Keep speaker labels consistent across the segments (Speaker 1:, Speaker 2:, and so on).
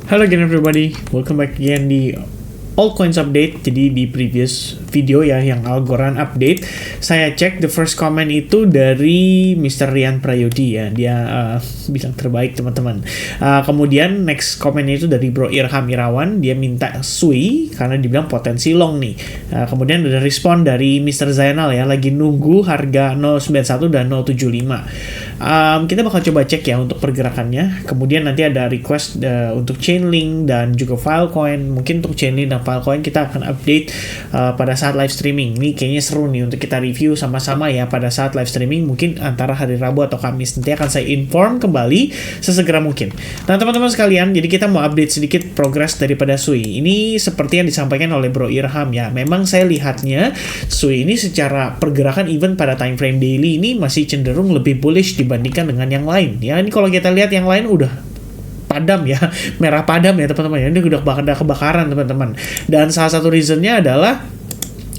Speaker 1: Hello again everybody, welcome back again di Altcoins Update. Jadi di previous video ya yang Algorand update, saya cek the first comment itu dari Mr. Rian Prayodi ya. Dia bilang terbaik teman-teman. Kemudian next comment itu dari Bro Irham Irawan, dia minta SUI karena dibilang potensi long nih. Kemudian ada respon dari Mr. Zainal ya, lagi nunggu harga 091 dan 075. Kita bakal coba cek ya untuk pergerakannya. Kemudian nanti ada request untuk Chainlink dan juga Filecoin. Mungkin untuk Chainlink dan Filecoin kita akan update pada saat live streaming. Ini kayaknya seru nih untuk kita review sama-sama ya pada saat live streaming. Mungkin antara hari Rabu atau Kamis. Nanti akan saya inform kembali sesegera mungkin. Nah teman-teman sekalian, jadi kita mau update sedikit progress daripada SUI. Ini seperti yang disampaikan oleh Bro Irham ya. Memang saya lihatnya SUI ini secara pergerakan even pada time frame daily ini masih cenderung lebih bullish dibandingkan dengan yang lain. Ya ini kalau kita lihat yang lain udah padam ya, merah padam ya teman-teman ya, ini udah kebakaran teman-teman. Dan salah satu reasonnya adalah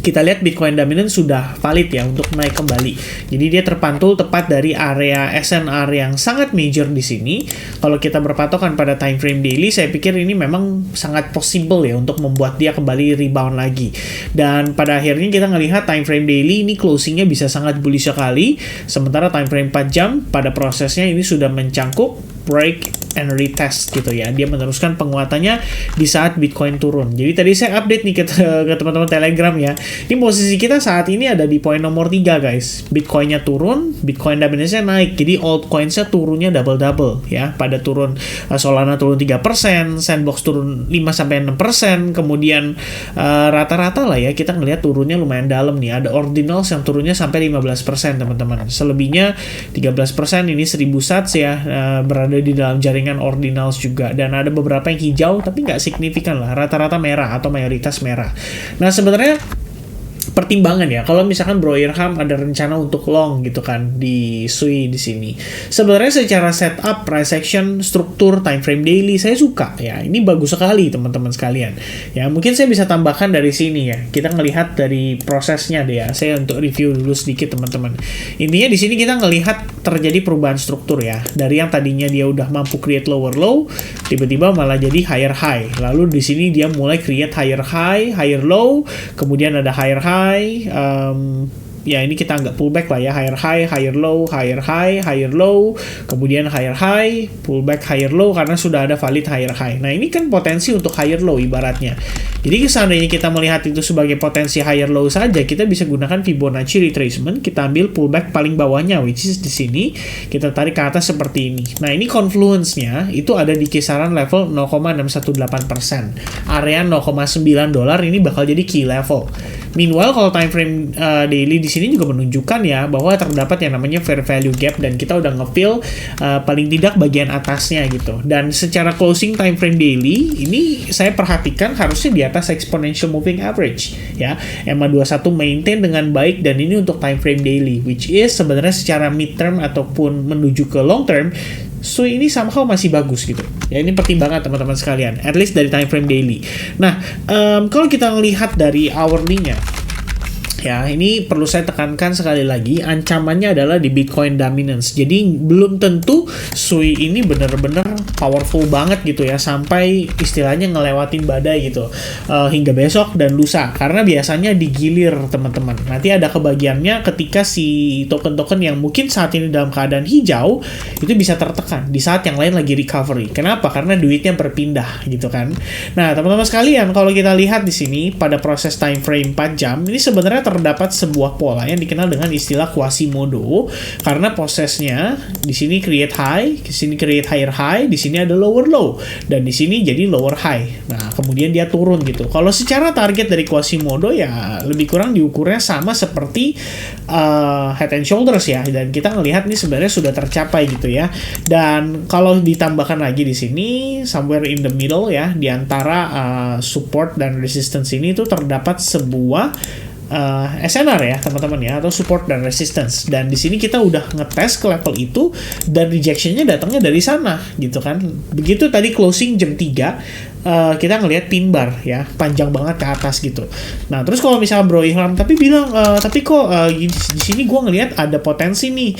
Speaker 1: kita lihat Bitcoin dominance sudah valid ya untuk naik kembali. Jadi dia terpantul tepat dari area SNR yang sangat major di sini. Kalau kita berpatokan pada time frame daily, saya pikir ini memang sangat possible ya untuk membuat dia kembali rebound lagi. Dan pada akhirnya kita ngelihat time frame daily ini closingnya bisa sangat bullish sekali. Sementara time frame 4 jam pada prosesnya ini sudah mencangkup break and retest gitu ya. Dia meneruskan penguatannya di saat Bitcoin turun. Jadi tadi saya update nih ke teman-teman Telegram ya. Ini posisi kita saat ini ada di poin nomor 3 guys. Bitcoinnya turun, Bitcoin dominance-nya naik. Jadi altcoins-nya turunnya double-double ya. Pada turun Solana turun 3%, Sandbox turun 5-6%, kemudian rata-rata lah ya kita ngelihat turunnya lumayan dalam nih. Ada ordinals yang turunnya sampai 15% teman-teman. Selebihnya 13%, ini 1000 sats ya, berada di dalam jaringan ordinals juga, dan ada beberapa yang hijau tapi nggak signifikan lah, rata-rata merah atau mayoritas merah. Nah sebenarnya pertimbangan ya, kalau misalkan Bro Irham ada rencana untuk long gitu kan di SUI di sini. Sebenarnya secara setup, price action, struktur, time frame daily saya suka ya. Ini bagus sekali teman-teman sekalian. Ya, mungkin saya bisa tambahkan dari sini ya. Kita ngelihat dari prosesnya deh ya. Saya untuk review dulu sedikit teman-teman. Intinya di sini kita ngelihat terjadi perubahan struktur ya. Dari yang tadinya dia udah mampu create lower low, tiba-tiba malah jadi higher high. Lalu di sini dia mulai create higher high, higher low, kemudian ada higher high. Ya ini kita anggap pullback lah ya, higher high, higher low, higher high, higher low, kemudian higher high, pullback higher low karena sudah ada valid higher high. Nah ini kan potensi untuk higher low ibaratnya. Jadi seandainya kita melihat itu sebagai potensi higher low saja, kita bisa gunakan Fibonacci retracement, kita ambil pullback paling bawahnya, which is di sini, kita tarik ke atas seperti ini. Nah ini confluence-nya itu ada di kisaran level 0,618%. Area $0,9 ini bakal jadi key level. Meanwhile kalau time frame daily di sini juga menunjukkan ya bahwa terdapat yang namanya fair value gap dan kita udah nge-fill paling tidak bagian atasnya gitu. Dan secara closing time frame daily ini saya perhatikan harusnya di atas exponential moving average ya. EMA21 maintain dengan baik, dan ini untuk time frame daily, which is sebenarnya secara mid term ataupun menuju ke long term SUI ini somehow masih bagus gitu. Ya ini pertimbangan teman-teman sekalian, at least dari time frame daily. Nah, kalau kita melihat dari hourly-nya, ya ini perlu saya tekankan sekali lagi, ancamannya adalah di Bitcoin dominance. Jadi belum tentu SUI ini benar-benar powerful banget gitu ya, sampai istilahnya ngelewatin badai gitu hingga besok dan lusa, karena biasanya digilir teman-teman. Nanti ada kebagiannya ketika si token-token yang mungkin saat ini dalam keadaan hijau itu bisa tertekan di saat yang lain lagi recovery. Kenapa? Karena duitnya berpindah gitu kan. Nah teman-teman sekalian, kalau kita lihat di sini pada proses time frame 4 jam ini sebenarnya terdapat sebuah pola yang dikenal dengan istilah Quasimodo, karena prosesnya di sini create high, di sini create higher high, di sini ada lower low, dan di sini jadi lower high. Nah, kemudian dia turun gitu. Kalau secara target dari Quasimodo ya lebih kurang diukurnya sama seperti head and shoulders ya, dan kita ngelihat ini sebenarnya sudah tercapai gitu ya. Dan kalau ditambahkan lagi di sini somewhere in the middle ya, di antara support dan resistance ini tuh terdapat sebuah SNR ya teman-teman ya, atau support dan resistance. Dan di sini kita udah ngetes ke level itu dan rejectionnya datangnya dari sana gitu kan. Begitu tadi closing jam 3 kita ngelihat pin bar ya, panjang banget ke atas gitu. Nah, terus kalau misalnya Bro Ilham tapi bilang, tapi kok di sini gue ngelihat ada potensi nih.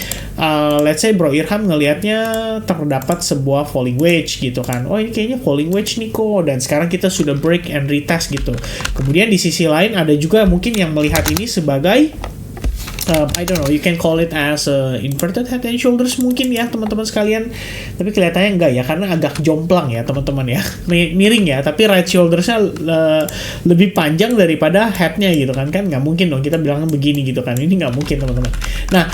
Speaker 1: Let's say Bro Ilham ngelihatnya terdapat sebuah falling wedge gitu kan. Oh, ini kayaknya falling wedge nih kok. Dan sekarang kita sudah break and retest gitu. Kemudian di sisi lain ada juga mungkin yang melihat ini sebagai I don't know, you can call it as inverted head and shoulders mungkin ya teman-teman sekalian. Tapi kelihatannya enggak ya, karena agak jomplang ya teman-teman ya, miring ya. Tapi right shouldersnya lebih panjang daripada headnya gitu kan. Kan nggak mungkin dong kita bilangnya begini gitu kan. Ini nggak mungkin teman-teman. Nah,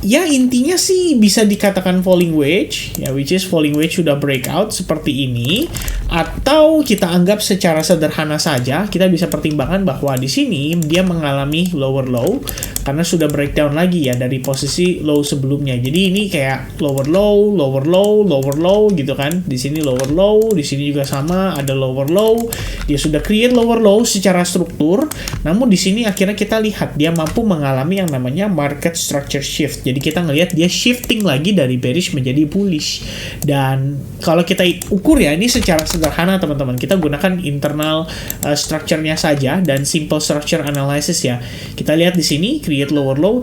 Speaker 1: ya intinya sih bisa dikatakan falling wedge ya, which is falling wedge sudah breakout seperti ini. Atau kita anggap secara sederhana saja, kita bisa pertimbangkan bahwa di sini dia mengalami lower low karena sudah breakdown lagi ya dari posisi low sebelumnya. Jadi ini kayak lower low, lower low, lower low gitu kan. Di sini lower low, di sini juga sama ada lower low. Dia sudah create lower low secara struktur. Namun di sini akhirnya kita lihat dia mampu mengalami yang namanya market structure shift. Jadi kita ngelihat dia shifting lagi dari bearish menjadi bullish. Dan kalau kita ukur ya, ini secara sederhana teman-teman. Kita gunakan internal structure-nya saja dan simple structure analysis ya. Kita lihat di sini create lower low,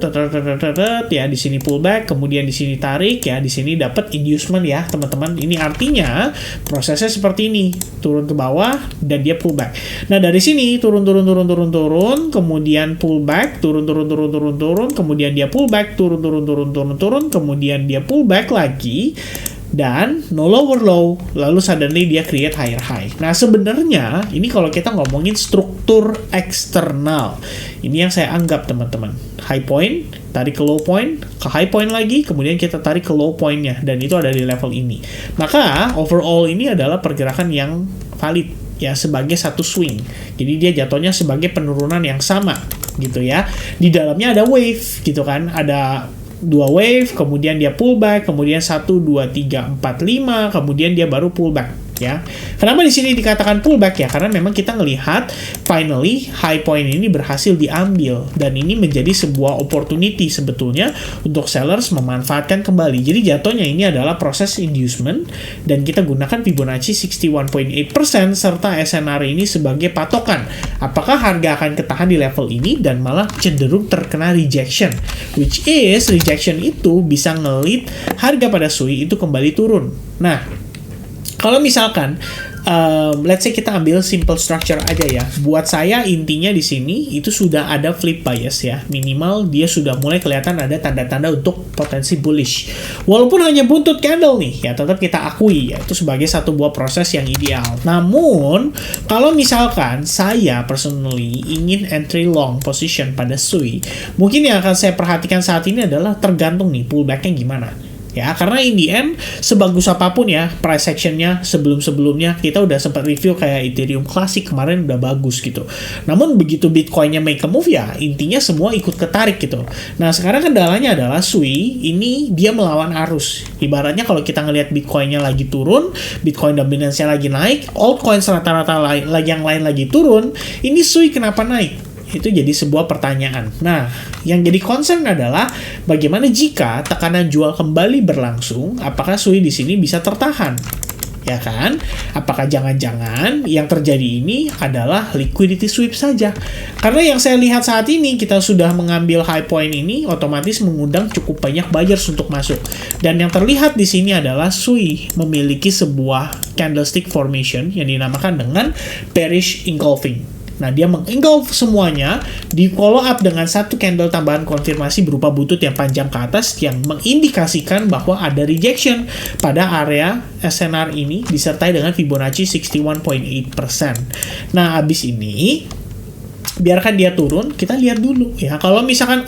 Speaker 1: ya di sini pullback, kemudian di sini tarik ya, di sini dapat inducement ya teman-teman. Ini artinya prosesnya seperti ini, turun ke bawah dan dia pullback. Nah dari sini turun, kemudian pullback, turun, kemudian dia pullback, turun, kemudian dia pullback lagi. Dan no lower low, lalu suddenly dia create higher high. Nah sebenarnya ini kalau kita ngomongin struktur eksternal, ini yang saya anggap teman-teman. High point, tarik ke low point, ke high point lagi, kemudian kita tarik ke low pointnya, dan itu ada di level ini. Maka overall ini adalah pergerakan yang valid ya, sebagai satu swing. Jadi dia jatuhnya sebagai penurunan yang sama gitu ya. Di dalamnya ada wave gitu kan, ada dua wave, kemudian dia pullback, kemudian 1, 2, 3, 4, 5, kemudian dia baru pullback ya. Kenapa di sini dikatakan pullback ya? Karena memang kita ngelihat finally high point ini berhasil diambil dan ini menjadi sebuah opportunity sebetulnya untuk sellers memanfaatkan kembali. Jadi jatuhnya ini adalah proses inducement dan kita gunakan Fibonacci 61.8% serta SNR ini sebagai patokan. Apakah harga akan ketahan di level ini dan malah cenderung terkena rejection, which is rejection itu bisa ngelit harga pada SUI itu kembali turun. Nah, kalau misalkan, let's say kita ambil simple structure aja ya. Buat saya intinya di sini itu sudah ada flip bias ya. Minimal dia sudah mulai kelihatan ada tanda-tanda untuk potensi bullish. Walaupun hanya buntut candle nih, ya tetap kita akui ya itu sebagai satu buah proses yang ideal. Namun, kalau misalkan saya personally ingin entry long position pada SUI, mungkin yang akan saya perhatikan saat ini adalah tergantung nih pullback-nya gimana. Ya, karena in the end, sebagus apapun ya, price actionnya sebelum-sebelumnya, kita udah sempat review kayak Ethereum Classic kemarin udah bagus gitu. Namun begitu Bitcoinnya make a move ya, intinya semua ikut ketarik gitu. Nah, sekarang kendalanya adalah SUI, ini dia melawan arus. Ibaratnya kalau kita ngelihat Bitcoinnya lagi turun, Bitcoin dominance-nya lagi naik, altcoins rata-rata yang lain lagi turun, ini SUI kenapa naik? Itu jadi sebuah pertanyaan. Nah, yang jadi concern adalah bagaimana jika tekanan jual kembali berlangsung, apakah SUI di sini bisa tertahan? Ya kan? Apakah jangan-jangan yang terjadi ini adalah liquidity sweep saja? Karena yang saya lihat saat ini, kita sudah mengambil high point ini, otomatis mengundang cukup banyak buyers untuk masuk. Dan yang terlihat di sini adalah SUI memiliki sebuah candlestick formation yang dinamakan dengan bearish engulfing. Nah, dia mengengulf semuanya, di follow up dengan satu candle tambahan konfirmasi berupa butut yang panjang ke atas yang mengindikasikan bahwa ada rejection pada area SNR ini disertai dengan Fibonacci 61.8%. Nah, habis ini biarkan dia turun, kita lihat dulu ya. Kalau misalkan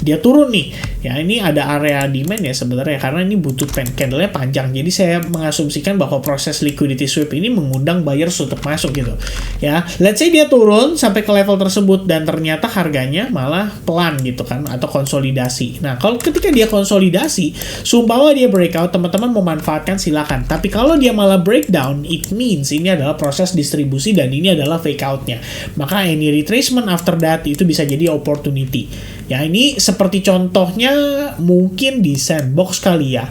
Speaker 1: dia turun nih, ya ini ada area demand ya sebenarnya karena ini butut candle-nya panjang. Jadi saya mengasumsikan bahwa proses liquidity sweep ini mengundang buyers untuk masuk gitu. Ya, let's say dia turun sampai ke level tersebut dan ternyata harganya malah pelan gitu kan atau konsolidasi. Nah, kalau ketika dia konsolidasi, seumpama dia breakout, teman-teman memanfaatkan silakan. Tapi kalau dia malah breakdown, it means ini adalah proses distribusi dan ini adalah fake out-nya. Maka any retracement after that itu bisa jadi opportunity. Ya, ini seperti contohnya mungkin di sandbox kali ya.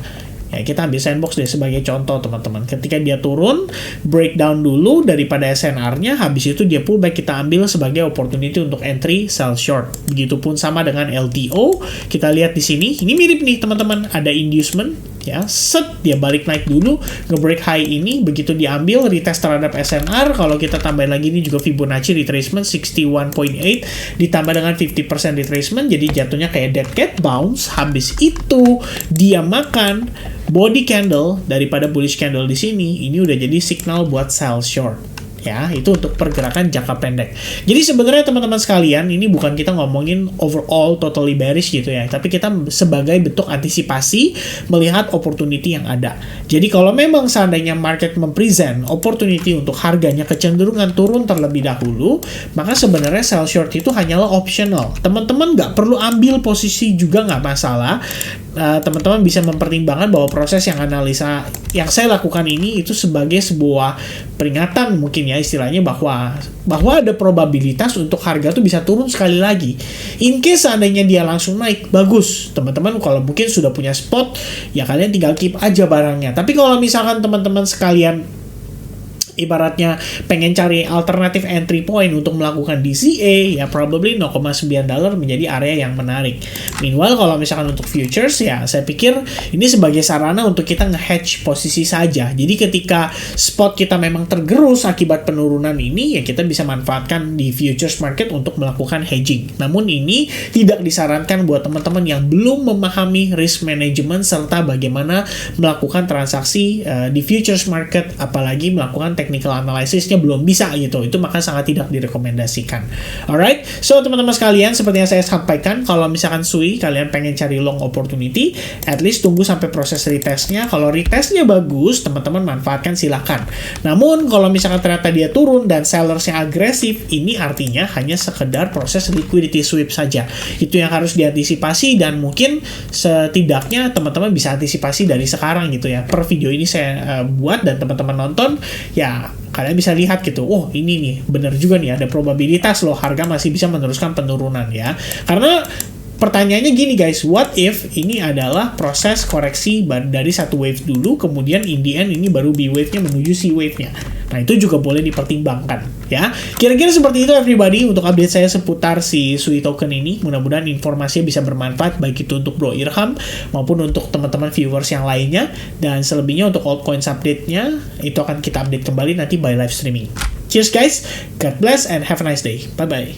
Speaker 1: Ya, kita ambil Sandbox deh sebagai contoh teman-teman. Ketika dia turun, breakdown dulu daripada SNR-nya, habis itu dia pullback, kita ambil sebagai opportunity untuk entry sell short. Begitupun sama dengan LTO. Kita lihat di sini, ini mirip nih teman-teman, ada inducement ya, set dia balik naik dulu, nge-break high ini, begitu diambil retest terhadap SNR. Kalau kita tambahin lagi ini juga Fibonacci retracement 61.8 ditambah dengan 50% retracement, jadi jatuhnya kayak dead cat bounce. Habis itu dia makan body candle daripada bullish candle di sini, ini udah jadi signal buat sell short. Ya, itu untuk pergerakan jangka pendek. Jadi sebenarnya teman-teman sekalian, ini bukan kita ngomongin overall totally bearish gitu ya, tapi kita sebagai bentuk antisipasi melihat opportunity yang ada. Jadi kalau memang seandainya market mempresent opportunity untuk harganya kecenderungan turun terlebih dahulu, maka sebenarnya sell short itu hanyalah optional. Teman-teman nggak perlu ambil posisi juga, nggak masalah. Teman-teman bisa mempertimbangkan bahwa proses yang analisa yang saya lakukan ini itu sebagai sebuah peringatan mungkin ya istilahnya, bahwa ada probabilitas untuk harga tuh bisa turun sekali lagi. In case seandainya dia langsung naik, bagus. Teman-teman kalau mungkin sudah punya spot, ya kalian tinggal keep aja barangnya. Tapi kalau misalkan teman-teman sekalian ibaratnya pengen cari alternatif entry point untuk melakukan DCA, ya probably $0,9 menjadi area yang menarik. Meanwhile, kalau misalkan untuk futures, ya saya pikir ini sebagai sarana untuk kita nge-hedge posisi saja. Jadi ketika spot kita memang tergerus akibat penurunan ini, ya kita bisa manfaatkan di futures market untuk melakukan hedging. Namun ini tidak disarankan buat teman-teman yang belum memahami risk management serta bagaimana melakukan transaksi di futures market, apalagi melakukan technical analysisnya belum bisa gitu. Itu maka sangat tidak direkomendasikan. Alright, so teman-teman sekalian, seperti yang saya sampaikan, kalau misalkan SUI kalian pengen cari long opportunity, at least tunggu sampai proses retestnya. Kalau retestnya bagus, teman-teman manfaatkan silakan. Namun kalau misalkan ternyata dia turun dan sellersnya agresif, ini artinya hanya sekedar proses liquidity sweep saja. Itu yang harus diantisipasi, dan mungkin setidaknya teman-teman bisa antisipasi dari sekarang gitu ya. Per video ini saya buat dan teman-teman nonton, ya kalian bisa lihat gitu, oh ini nih bener juga nih, ada probabilitas loh harga masih bisa meneruskan penurunan ya. Karena pertanyaannya gini guys, what if ini adalah proses koreksi dari satu wave dulu, kemudian in the end ini baru B wave-nya menuju C wave-nya. Nah itu juga boleh dipertimbangkan ya. Kira-kira seperti itu everybody untuk update saya seputar si SUI token ini. Mudah-mudahan informasinya bisa bermanfaat baik itu untuk Bro Irham maupun untuk teman-teman viewers yang lainnya. Dan selebihnya untuk altcoins update-nya itu akan kita update kembali nanti by live streaming. Cheers guys, God bless and have a nice day. Bye-bye.